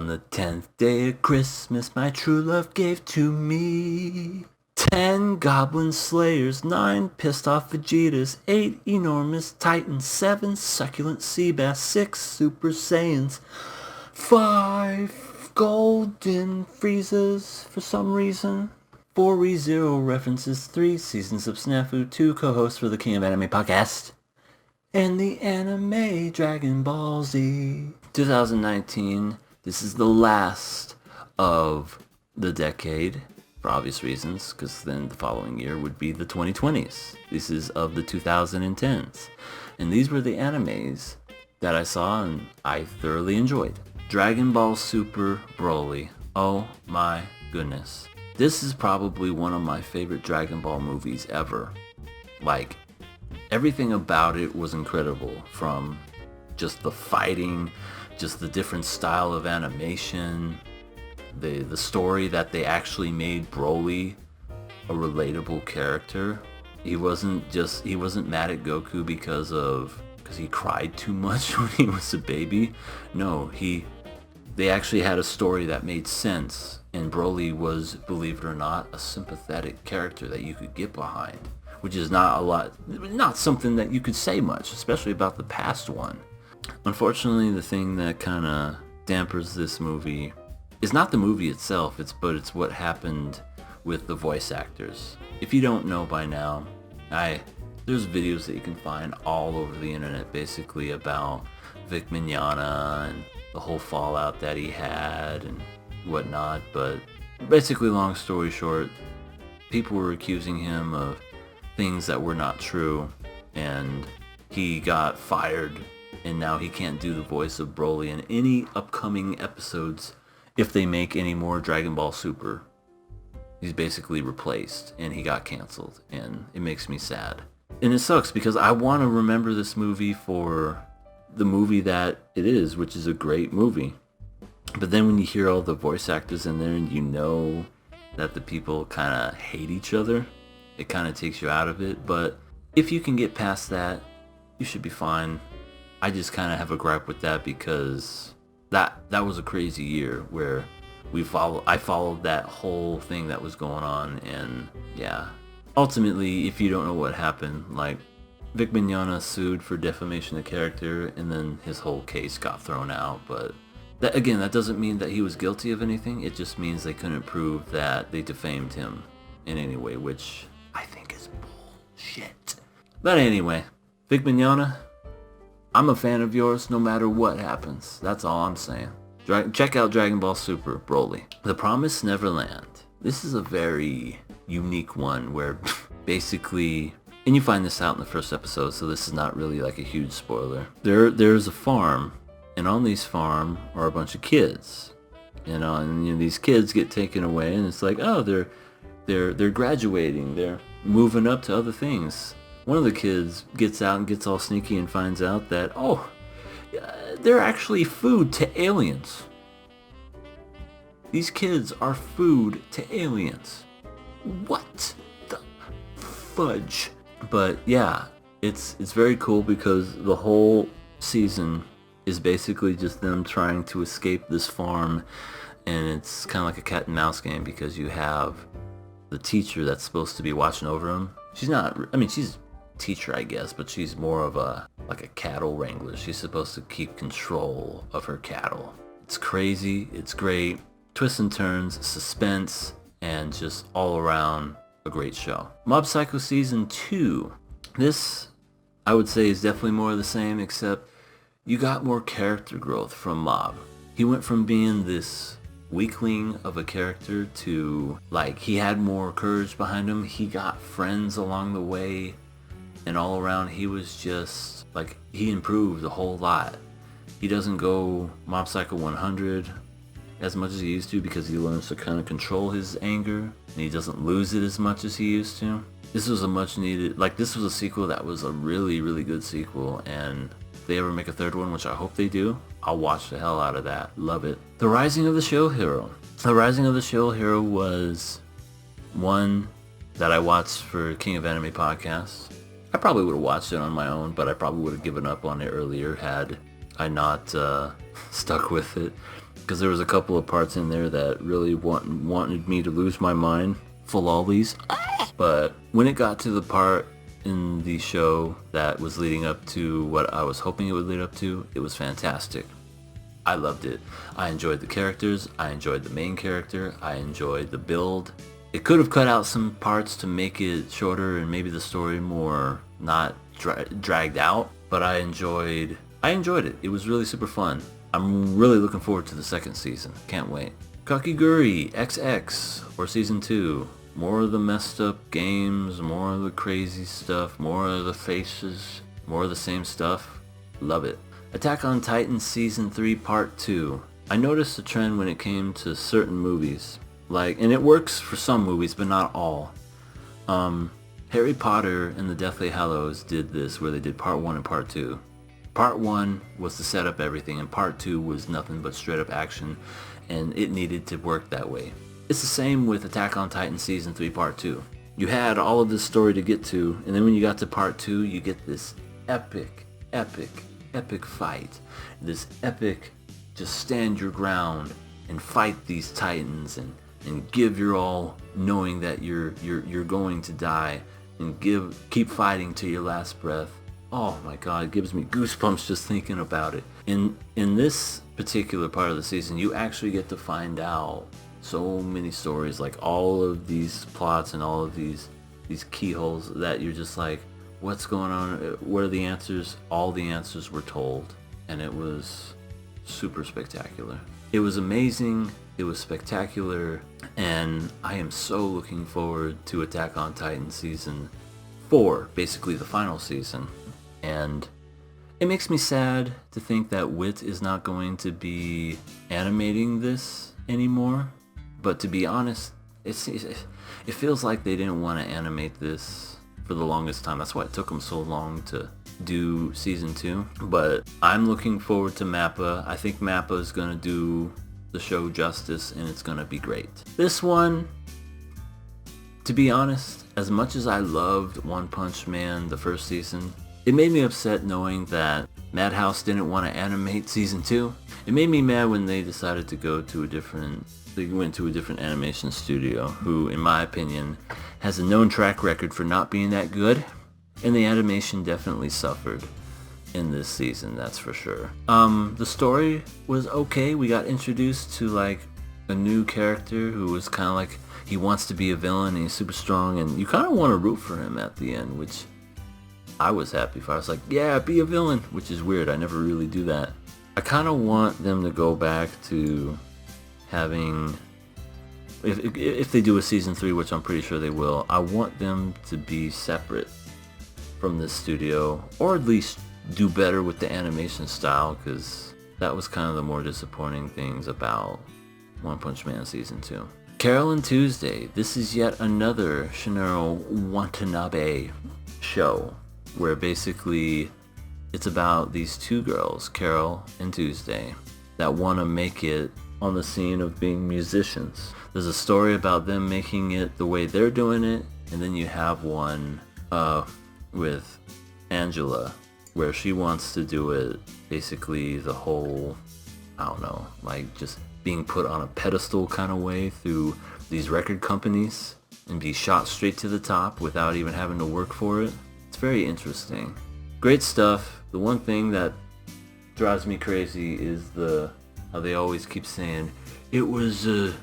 On the 10th day of Christmas, my true love gave to me 10 goblin slayers, 9 pissed off Vegetas, 8 enormous titans, 7 succulent sea bass, 6 super saiyans, 5 golden Friezas for some reason, 4 ReZero references, 3 seasons of Snafu, 2 co-hosts for the King of Anime podcast, and the anime Dragon Ball Z. 2019, this is the last of the decade, for obvious reasons, because then the following year would be the 2020s. This is of the 2010s. And these were the animes that I saw and I thoroughly enjoyed. Dragon Ball Super Broly. Oh my goodness. This is probably one of my favorite Dragon Ball movies ever. Like, everything about it was incredible, from just the fighting, just the different style of animation, the story that they actually made Broly a relatable character. He wasn't mad at Goku because he cried too much when he was a baby. No, they actually had a story that made sense, and Broly was, believe it or not, a sympathetic character that you could get behind, which is not something that you could say much, especially about the past one. Unfortunately, the thing that kind of dampers this movie is not the movie itself, but it's what happened with the voice actors. If you don't know by now, there's videos that you can find all over the internet basically about Vic Mignogna and the whole fallout that he had and whatnot, but basically, long story short, people were accusing him of things that were not true, and he got fired, and now he can't do the voice of Broly in any upcoming episodes if they make any more Dragon Ball Super. He's basically replaced, and he got canceled, and it makes me sad. And it sucks because I want to remember this movie for the movie that it is, which is a great movie. But then when you hear all the voice actors in there and you know that the people kind of hate each other, it kind of takes you out of it. But if you can get past that, you should be fine. I just kind of have a gripe with that because that was a crazy year where I followed that whole thing that was going on, and yeah. Ultimately, if you don't know what happened, like, Vic Mignogna sued for defamation of character, and then his whole case got thrown out, but that doesn't mean that he was guilty of anything. It just means they couldn't prove that they defamed him in any way, which I think is bullshit. But anyway, Vic Mignogna, I'm a fan of yours no matter what happens. That's all I'm saying. Check out Dragon Ball Super Broly. The Promised Neverland. This is a very unique one where basically, and you find this out in the first episode, so this is not really like a huge spoiler. There's a farm, and on these farm are a bunch of kids, and these kids get taken away, and it's like, oh, they're graduating, they're moving up to other things. One of the kids gets out and gets all sneaky and finds out that, oh, they're actually food to aliens. These kids are food to aliens. What the fudge? But yeah, it's very cool because the whole season is basically just them trying to escape this farm, and it's kind of like a cat and mouse game because you have the teacher that's supposed to be watching over them. She's a teacher, I guess, but she's more of a cattle wrangler. She's supposed to keep control of her cattle. It's crazy, it's great, twists and turns, suspense, and just all around a great show. Mob Psycho Season 2. This, I would say, is definitely more of the same, except you got more character growth from Mob. He went from being this weakling of a character to, like, he had more courage behind him. He got friends along the way, and all around he was just, like, he improved a whole lot. He doesn't go Mob Psycho 100 as much as he used to because he learns to kind of control his anger, and he doesn't lose it as much as he used to. This was a much needed, this was a sequel that was a really, really good sequel, and if they ever make a third one, which I hope they do, I'll watch the hell out of that. Love it. The Rising of the Shield Hero. The Rising of the Shield Hero was one that I watched for King of Anime podcast. I probably would have watched it on my own, but I probably would have given up on it earlier had I not stuck with it. because there was a couple of parts in there that really wanted me to lose my mind. Full ollies. But when it got to the part in the show that was leading up to what I was hoping it would lead up to, it was fantastic. I loved it. I enjoyed the characters. I enjoyed the main character. I enjoyed the build. It could have cut out some parts to make it shorter and maybe the story more not dragged out, but I enjoyed it. It was really super fun. I'm really looking forward to the second season. Can't wait. Kakiguri XX, or Season 2. More of the messed up games, more of the crazy stuff, more of the faces, more of the same stuff. Love it. Attack on Titan Season 3 Part 2. I noticed a trend when it came to certain movies. And it works for some movies, but not all. Harry Potter and the Deathly Hallows did this, where they did Part 1 and Part 2. Part 1 was to set up everything, and Part 2 was nothing but straight up action, and it needed to work that way. It's the same with Attack on Titan Season 3 Part 2. You had all of this story to get to, and then when you got to Part 2, you get this epic fight. This epic, just stand your ground and fight these titans and give your all, knowing that you're going to die, and keep fighting to your last breath. Oh my god, it gives me goosebumps just thinking about it. In this particular part of the season, you actually get to find out so many stories, like all of these plots and all of these keyholes that you're just like, what's going on? What are the answers? All the answers were told, and it was super spectacular. It was amazing. It was spectacular, and I am so looking forward to Attack on Titan Season 4, basically the final season. And it makes me sad to think that WIT is not going to be animating this anymore. But to be honest, it feels like they didn't want to animate this for the longest time. That's why it took them so long to do Season 2. But I'm looking forward to MAPPA. I think MAPPA is going to do the show justice, and it's going to be great. This one, to be honest, as much as I loved One Punch Man the first season, it made me upset knowing that Madhouse didn't want to animate Season 2. It made me mad when they decided to they went to a different animation studio, who, in my opinion, has a known track record for not being that good, and the animation definitely suffered in this season, that's for sure. The story was okay. We got introduced to like a new character who was kind of like, he wants to be a villain and he's super strong, and you kind of want to root for him at the end, which I was happy for. I was like, yeah, be a villain, which is weird. I never really do that. I kind of want them to go back to having, if they do a Season 3, which I'm pretty sure they will, I want them to be separate from this studio, or at least do better with the animation style, because that was kind of the more disappointing things about One Punch Man Season 2. Carol and Tuesday. This is yet another Shinichiro Watanabe show, where basically it's about these two girls, Carol and Tuesday, that want to make it on the scene of being musicians. There's a story about them making it the way they're doing it, and then you have one with Angela, where she wants to do it basically the whole, I don't know, like just being put on a pedestal kind of way through these record companies and be shot straight to the top without even having to work for it. It's very interesting. Great stuff. The one thing that drives me crazy is how they always keep saying, it was a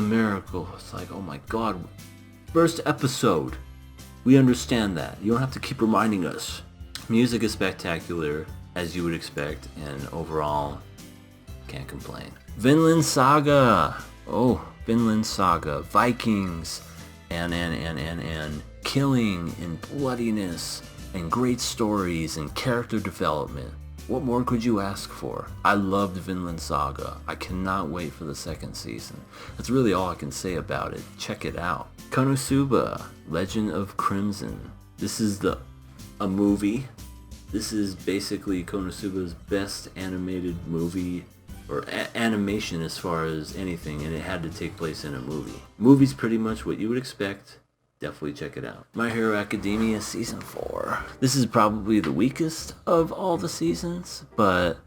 miracle. It's like, oh my god, first episode. We understand that. You don't have to keep reminding us. Music is spectacular, as you would expect, and overall, can't complain. Vinland Saga. Oh, Vinland Saga. Vikings, and killing and bloodiness and great stories and character development. What more could you ask for? I loved Vinland Saga. I cannot wait for the second season. That's really all I can say about it. Check it out. Konosuba, Legend of Crimson. This is a movie. This is basically Konosuba's best animated movie, or animation as far as anything, and it had to take place in a movie. Movie's pretty much what you would expect. Definitely check it out. My Hero Academia Season 4. This is probably the weakest of all the seasons, but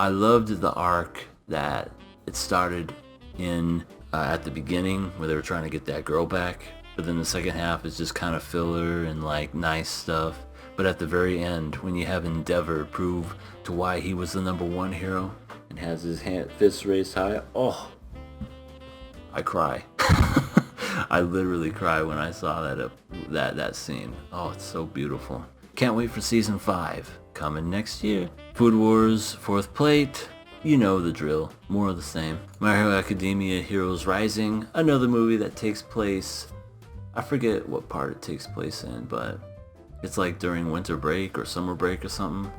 I loved the arc that it started in at the beginning where they were trying to get that girl back, but then the second half is just kind of filler and like nice stuff. But at the very end, when you have Endeavor prove to why he was the #1 hero and has his fists raised high, oh, I cry. I literally cry when I saw that scene. Oh, it's so beautiful. Can't wait for season 5, coming next year. Food Wars 4th plate. You know the drill. More of the same. My Hero Academia Heroes Rising. Another movie that takes place, I forget what part it takes place in, but it's like during winter break or summer break or something.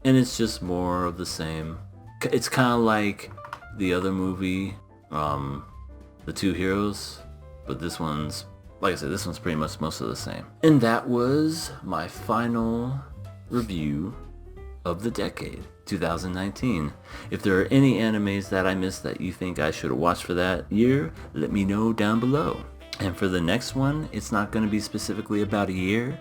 And it's just more of the same. It's kind of like the other movie, The Two Heroes. But this one's, like I said, this one's pretty much most of the same. And that was my final review of the decade, 2019. If there are any animes that I missed that you think I should have watched for that year, let me know down below. And for the next one, it's not going to be specifically about a year,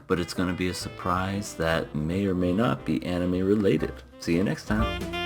but it's going to be a surprise that may or may not be anime related. See you next time.